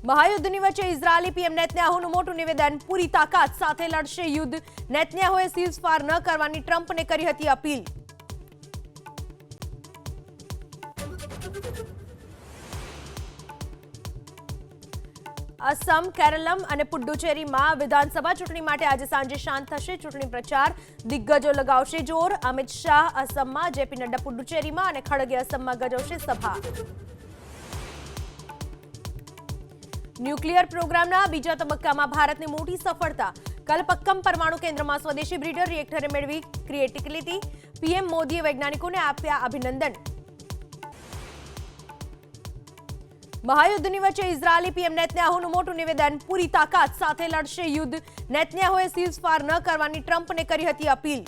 મહાયુદ્ધની વચ્ચે ઇઝરાયેલી પીએમ નેતન્યાહુનું મોટું નિવેદન, પૂરી તાકાત સાથે લડશે યુદ્ધ. નેતન્યાહુએ સીઝફાયર ન કરવાની ટ્રમ્પને કરી હતી અપીલ. અસમ, કેરલમ અને પુડ્ડુચેરીમાં વિધાનસભા ચૂંટણી માટે આજે સાંજે શાંત થશે. ચૂંટણી પ્રચાર દિગ્ગજો લગાવશે જોર. અમિત શાહ અસમમાં, જેપી નડ્ડા પુડ્ડુચેરીમાં અને ખડગે અસમમાં ગજવશે સભા. ન્યુક્લિયર પ્રોગ્રામના બીજા તબક્કામાં ભારતને મોટી સફળતા. કલપક્કમ પરમાણુ કેન્દ્રમાં સ્વદેશી બ્રીડર રિએક્ટરે મેળવી ક્રિએટિવિટી. પીએમ મોદીએ વૈજ્ઞાનિકોને આપ્યા અભિનંદન. મહાયુદ્ધની વચ્ચે ઇઝરાયેલી પીએમ નેતન્યાહુનું મોટું નિવેદન, પૂરી તાકાત સાથે લડશે યુદ્ધ. નેતન્યાહુએ સીઝફાયર ન કરવાની ટ્રમ્પને કરી હતી અપીલ.